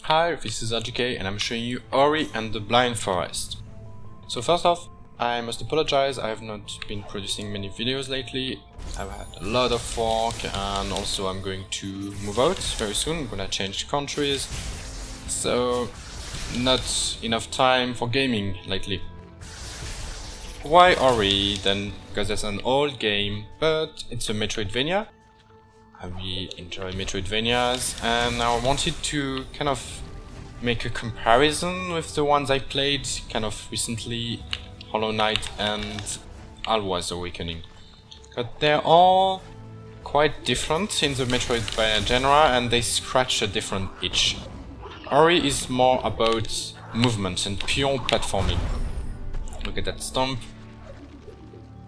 Hi, this is RGK and I'm showing you Ori and the Blind Forest. So first off, I must apologize, I have not been producing many videos lately. I've had a lot of work and also I'm going to move out very soon. I'm gonna change countries. So not enough time for gaming lately. Why Ori then? Because it's an old game, but it's a Metroidvania. I really enjoy Metroidvanias and I wanted to kind of make a comparison with the ones I played kind of recently, Hollow Knight and Alwa's Awakening. But they're all quite different in the Metroidvania genre and they scratch a different itch. Ori is more about movement and pure platforming. Look at that stomp.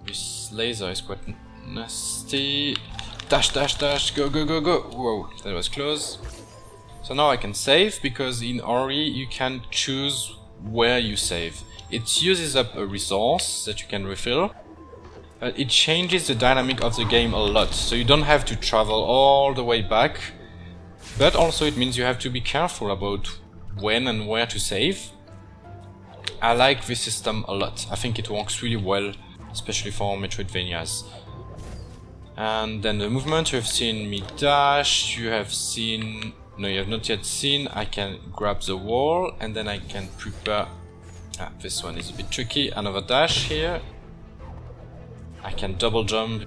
This laser is quite nasty. Dash, dash, dash, go, go, go, go. Whoa, that was close. So now I can save, because in Ori you can choose where you save. It uses up a resource that you can refill, but it changes the dynamic of the game a lot. So you don't have to travel all the way back, but also it means you have to be careful about when and where to save. I like this system a lot. I think it works really well, especially for Metroidvanias. And then the movement, you have seen me dash, you have seen... No, you have not yet seen, I can grab the wall and then I can prepare... Ah, this one is a bit tricky, another dash here. I can double jump.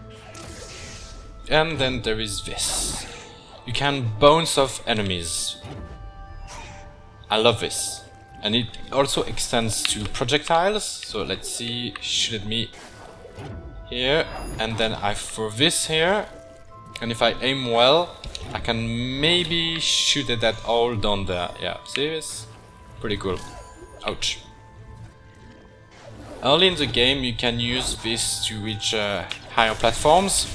And then there is this. You can bounce off enemies. I love this. And it also extends to projectiles, so let's see, shoot at me. Here, and then I throw this here, and if I aim well, I can maybe shoot at that hole down there. Yeah, see this? Pretty cool. Ouch. Early in the game you can use this to reach higher platforms.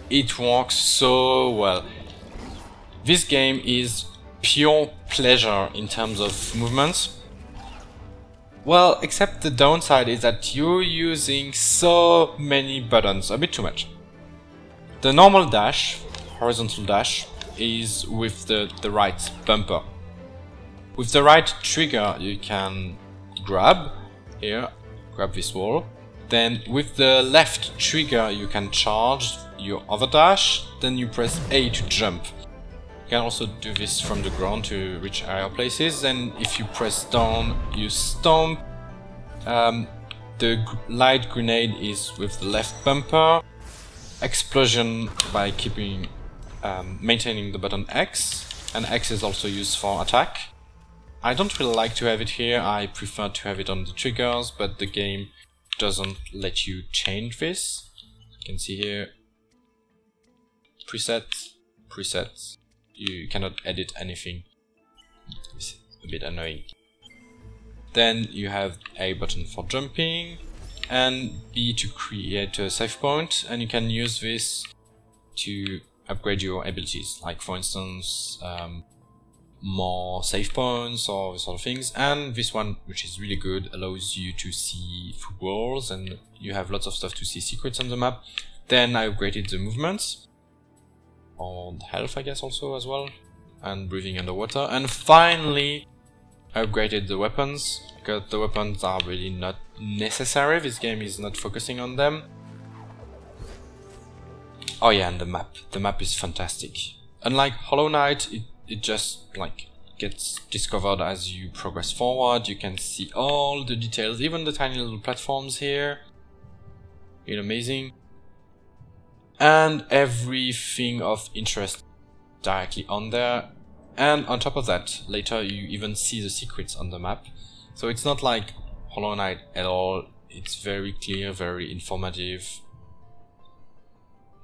It works so well. This game is pure pleasure in terms of movement. Well, except the downside is that you're using so many buttons, a bit too much. The normal dash, horizontal dash, is with the right bumper. With the right trigger you can grab, here, grab this wall. Then with the left trigger you can charge your other dash, then you press A to jump. You can also do this from the ground to reach higher places, and if you press down you stomp. The light grenade is with the left bumper. Explosion by keeping maintaining the button X, and X is also used for attack. I don't really like to have it here, I prefer to have it on the triggers, but the game doesn't let you change this. You can see here, presets. You cannot edit anything. It's a bit annoying. Then you have A button for jumping and B to create a save point, and you can use this to upgrade your abilities, like for instance more save points or sort of things. And this one, which is really good, allows you to see through walls and you have lots of stuff to see secrets on the map. Then I upgraded the movements, or health I guess also as well, and breathing underwater. And finally I upgraded the weapons, because the weapons are really not necessary, this game is not focusing on them. Oh yeah, and the map is fantastic. Unlike Hollow Knight, it just like gets discovered as you progress forward. You can see all the details, even the tiny little platforms here. It's amazing. And everything of interest directly on there. And on top of that, later you even see the secrets on the map. So it's not like Hollow Knight at all, it's very clear, very informative.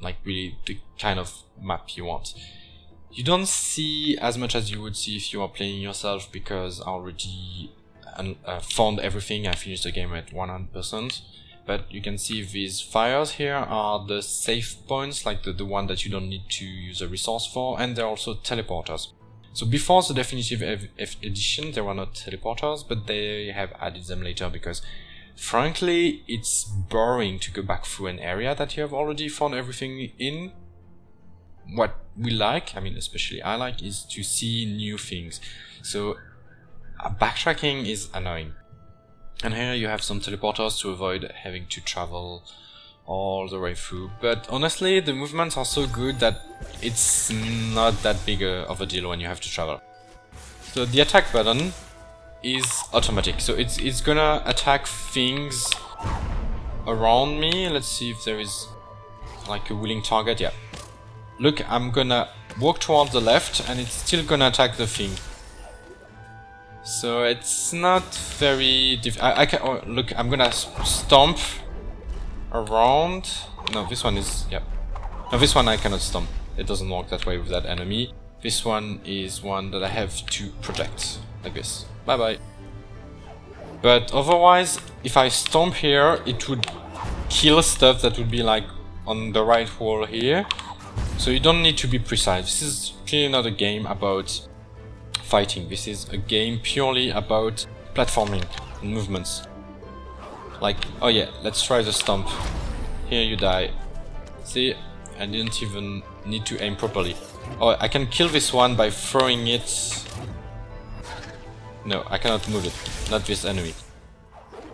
Like really the kind of map you want. You don't see as much as you would see if you are playing yourself, because I already found everything, I finished the game at 100%. But you can see these fires here are the save points, like the one that you don't need to use a resource for, and they're also teleporters. So before the definitive edition there were not teleporters, but they have added them later because frankly it's boring to go back through an area that you have already found everything in. what we like, I mean especially I like, is to see new things. So backtracking is annoying. And here you have some teleporters to avoid having to travel all the way through. But honestly, the movements are so good that it's not that big of a deal when you have to travel. So the attack button is automatic, so it's gonna attack things around me. Let's see if there is like a willing target. Yeah. Look, I'm gonna walk towards the left and it's still gonna attack the thing. So it's not very I can, oh, look, I'm gonna stomp around. No, this one is, yeah. No, this one I cannot stomp. It doesn't work that way with that enemy. This one is one that I have to protect, like this. Bye bye. But otherwise, if I stomp here, it would kill stuff that would be like on the right wall here. So you don't need to be precise. This is clearly not a game about fighting. This is a game purely about platforming and movements. Like, oh yeah, let's try the stomp. Here you die. See, I didn't even need to aim properly. Oh, I can kill this one by throwing it. No, I cannot move it. Not this enemy.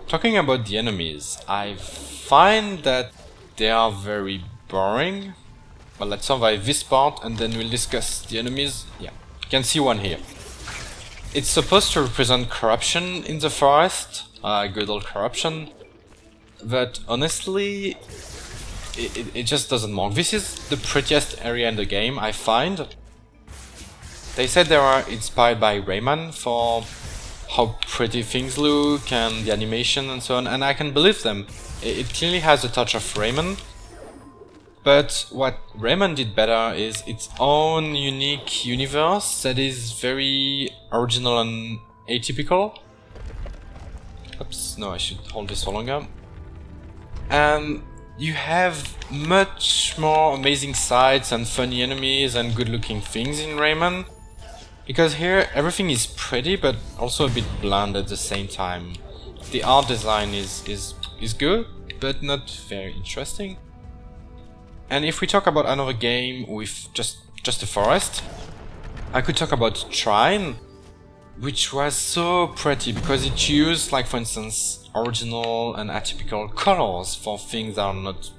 Talking about the enemies, I find that they are very boring. But let's survive this part and then we'll discuss the enemies. Yeah, you can see one here. It's supposed to represent corruption in the forest, good old corruption, but honestly, it just doesn't work. This is the prettiest area in the game, I find. They said they are inspired by Rayman for how pretty things look and the animation and so on, and I can believe them. It clearly has a touch of Rayman. But what Rayman did better is its own unique universe that is very original and atypical. Oops, no, I should hold this for longer. And you have much more amazing sights and funny enemies and good looking things in Rayman. Because here everything is pretty but also a bit bland at the same time. The art design is good, but not very interesting. And if we talk about another game with just a forest, I could talk about Trine, which was so pretty because it used, like for instance, original and atypical colors for things that are not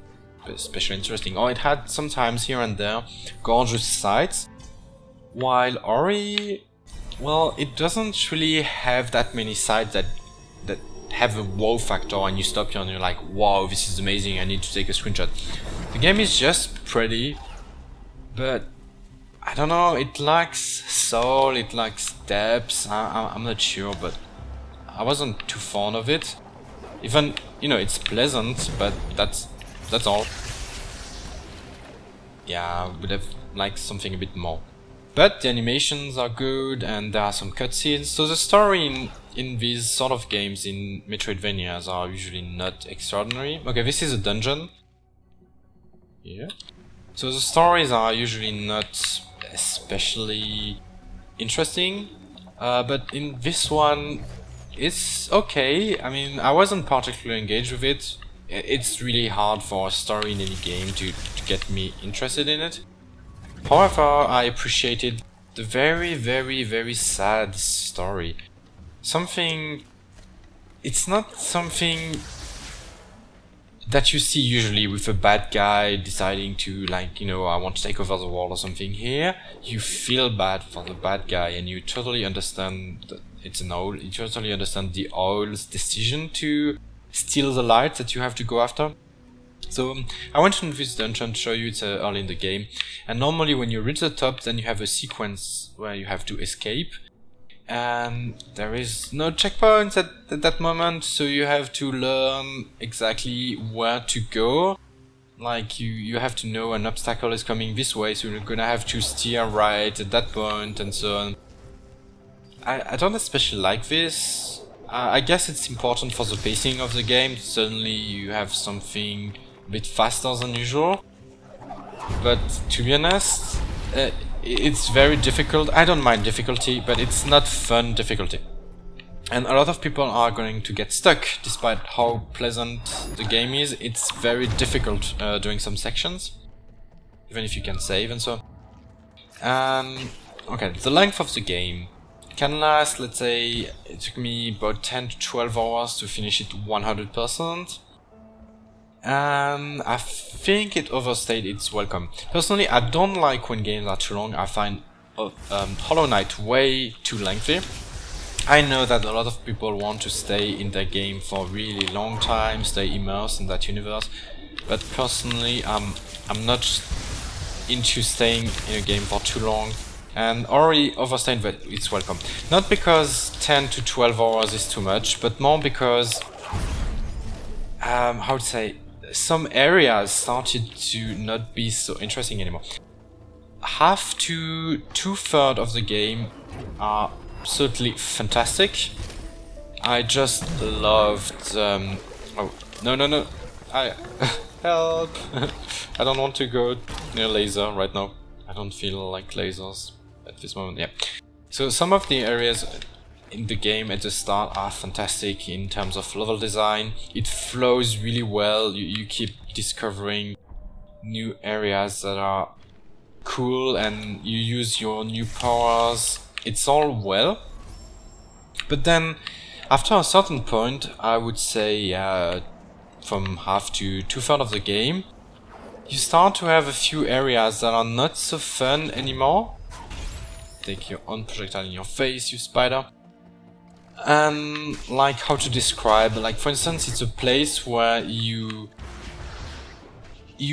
especially interesting. Or it had sometimes here and there gorgeous sights, while Ori, well, it doesn't really have that many sights that have a wow factor and you stop here and you're like, wow, this is amazing, I need to take a screenshot. The game is just pretty, but I don't know, it lacks soul, it lacks depth, I'm not sure, but I wasn't too fond of it. Even, you know, it's pleasant, but that's all. Yeah, I would have liked something a bit more. But the animations are good and there are some cutscenes, so the story in these sort of games, in Metroidvanias, are usually not extraordinary. Okay, this is a dungeon. Yeah. So the stories are usually not especially interesting, but in this one it's okay. I mean, I wasn't particularly engaged with it. It's really hard for a story in any game to get me interested in it. However, I appreciated the very sad story. It's not something that you see usually with a bad guy deciding to, like, you know, I want to take over the world or something. Here, you feel bad for the bad guy and you totally understand that it's an owl. You totally understand the owl's decision to steal the light that you have to go after. So I went into this dungeon to show you, it's early in the game, and normally when you reach the top then you have a sequence where you have to escape, and there is no checkpoints at that moment, so you have to learn exactly where to go. Like you have to know an obstacle is coming this way, so you're gonna have to steer right at that point and so on. I don't especially like this. I guess it's important for the pacing of the game. Suddenly you have something a bit faster than usual, but to be honest, it's very difficult. I don't mind difficulty, but it's not fun difficulty. And a lot of people are going to get stuck, despite how pleasant the game is. It's very difficult during some sections. even if you can save and so on. Okay, the length of the game can last, let's say, it took me about 10 to 12 hours to finish it 100%. And I think it overstayed its welcome. Personally, I don't like when games are too long. I find Hollow Knight way too lengthy. I know that a lot of people want to stay in their game for a really long time, stay immersed in that universe, but personally I'm not into staying in a game for too long, and already overstayed its welcome. Not because 10 to 12 hours is too much, but more because how to say, some areas started to not be so interesting anymore. Half to 2/3 of the game are absolutely fantastic. I just loved oh no I help. I don't want to go near laser right now. I don't feel like lasers at this moment. Yeah, so some of the areas in the game at the start are fantastic in terms of level design. It flows really well. You keep discovering new areas that are cool, and you use your new powers. It's all well, but then after a certain point, I would say from half to 2/3 of the game, you start to have a few areas that are not so fun anymore. Take your own projectile in your face, you spider. And like, how to describe, like for instance, it's a place where you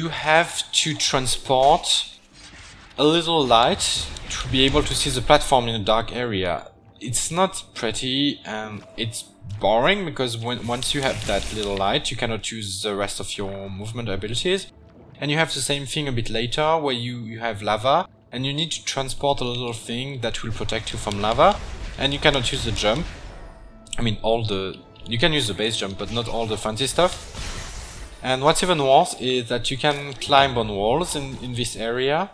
have to transport a little light to be able to see the platform in a dark area. It's not pretty, and it's boring, because once you have that little light, you cannot use the rest of your movement abilities. And you have the same thing a bit later, where you have lava, and you need to transport a little thing that will protect you from lava, and you cannot use the jump. I mean, you can use the base jump, but not all the fancy stuff. And what's even worse is that you can climb on walls in this area.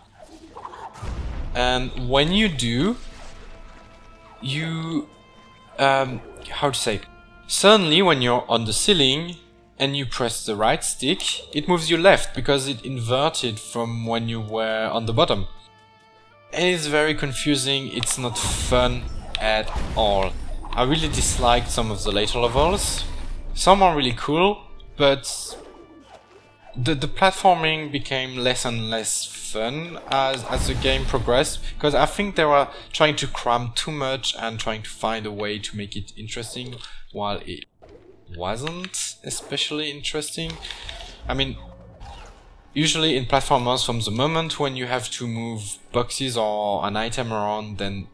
And when you do, you how to say, suddenly when you're on the ceiling and you press the right stick, it moves you left because it inverted from when you were on the bottom. And it's very confusing. It's not fun at all. I really disliked some of the later levels. Some are really cool, but the platforming became less and less fun as the game progressed, because I think they were trying to cram too much and trying to find a way to make it interesting, while it wasn't especially interesting. I mean, usually in platformers, from the moment when you have to move boxes or an item around, then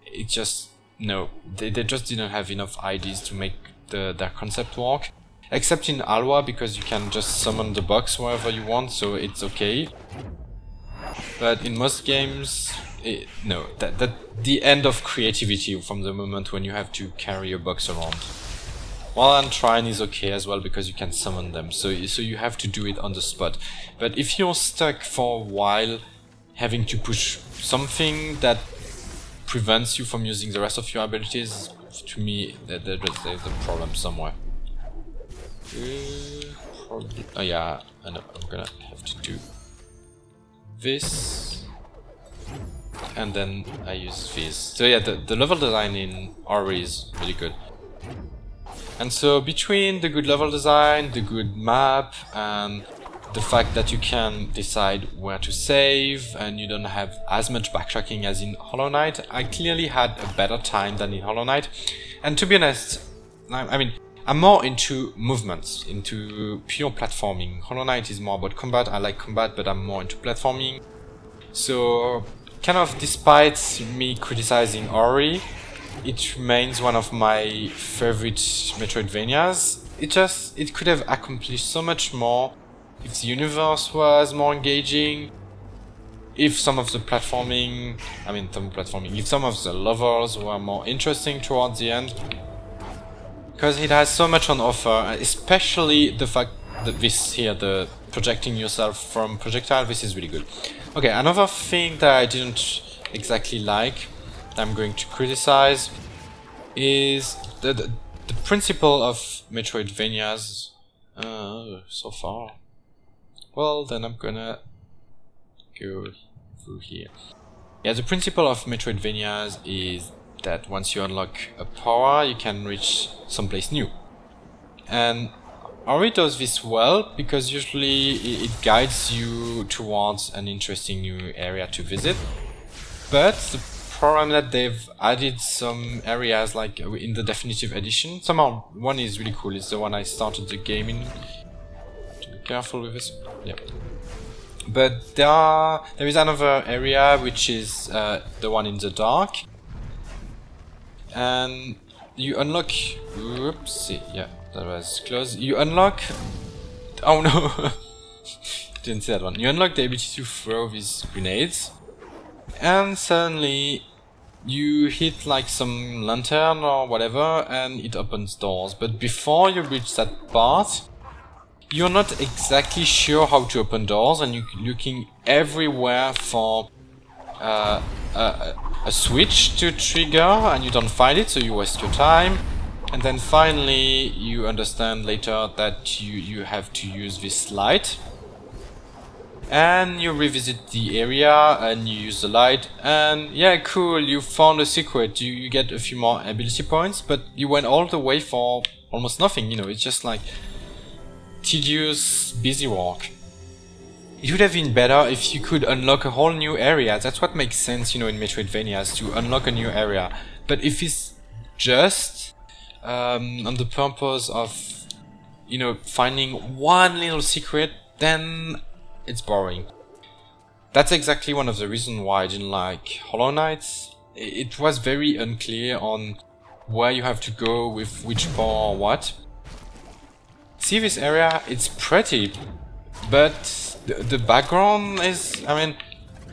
it just, no, they just didn't have enough ideas to make their concept work. Except in Alwa, because you can just summon the box wherever you want, so it's okay. But in most games, no, the end of creativity from the moment when you have to carry a box around. While and Shrine is okay as well, because you can summon them, so you have to do it on the spot. But if you're stuck for a while having to push something that prevents you from using the rest of your abilities, to me, there's a problem somewhere. Probably. Oh yeah, I know. I'm gonna have to do this, and then I use this. So yeah, the level design in Ori is really good. And so between the good level design, the good map, and the fact that you can decide where to save and you don't have as much backtracking as in Hollow Knight, I clearly had a better time than in Hollow Knight. And to be honest, I mean, I'm more into movements, into pure platforming. Hollow Knight is more about combat. I like combat, but I'm more into platforming. So, kind of despite me criticizing Ori, it remains one of my favorite Metroidvanias. It could have accomplished so much more if the universe was more engaging, if some of the platforming, if some of the levels were more interesting towards the end. Because it has so much on offer, especially the fact that this here, the projecting yourself from projectile, this is really good. Okay, another thing that I didn't exactly like, that I'm going to criticize, is the principle of Metroidvanias so far. Well, then I'm gonna go through here. Yeah, the principle of Metroidvanias is that once you unlock a power, you can reach someplace new. And Ori does this well because usually it guides you towards an interesting new area to visit. But the problem that they've added some areas like in the definitive edition. Somehow one is really cool. It's the one I started the game in. Have to be careful with this. Yeah. But there is another area which is the one in the dark. And you unlock... Oopsie, yeah, that was close. You unlock... Oh no! Didn't see that one. You unlock the ability to throw these grenades. And suddenly you hit like some lantern or whatever and it opens doors. But before you reach that part, you're not exactly sure how to open doors and you're looking everywhere for a switch to trigger and you don't find it, so you waste your time. And then finally you understand later that you have to use this light. And you revisit the area and you use the light and yeah, cool, you found a secret, you get a few more ability points, but you went all the way for almost nothing, you know, it's just like tedious, busy work. It would have been better if you could unlock a whole new area. That's what makes sense, you know, in Metroidvanias, to unlock a new area. But if it's just on the purpose of, you know, finding one little secret, then it's boring. That's exactly one of the reasons why I didn't like Hollow Knight. It was very unclear on where you have to go with which power or what. See this area? It's pretty, but the background is, I mean,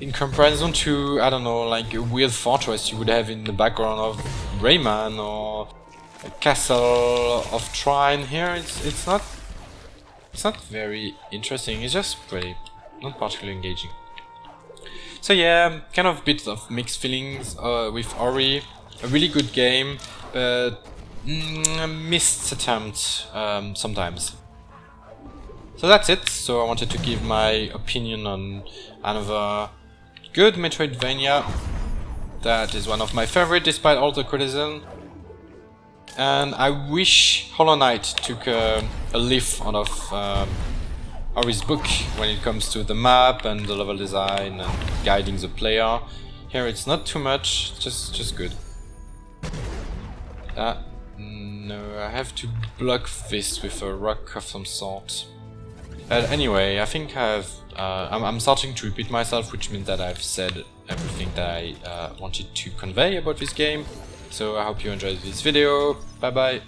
in comparison to, I don't know, like a weird fortress you would have in the background of Rayman or a castle of Trine here, it's not very interesting, it's just pretty, not particularly engaging. So yeah, kind of bit of mixed feelings with Ori. A really good game, but missed attempt sometimes. So that's it. So I wanted to give my opinion on another good Metroidvania that is one of my favorite despite all the criticism. And I wish Hollow Knight took a leaf out of Ori's book when it comes to the map and the level design and guiding the player. Here it's not too much, just good. No, I have to block this with a rock of some sort. But anyway, I think I'm starting to repeat myself, which means that I've said everything that I wanted to convey about this game. So I hope you enjoyed this video. Bye bye.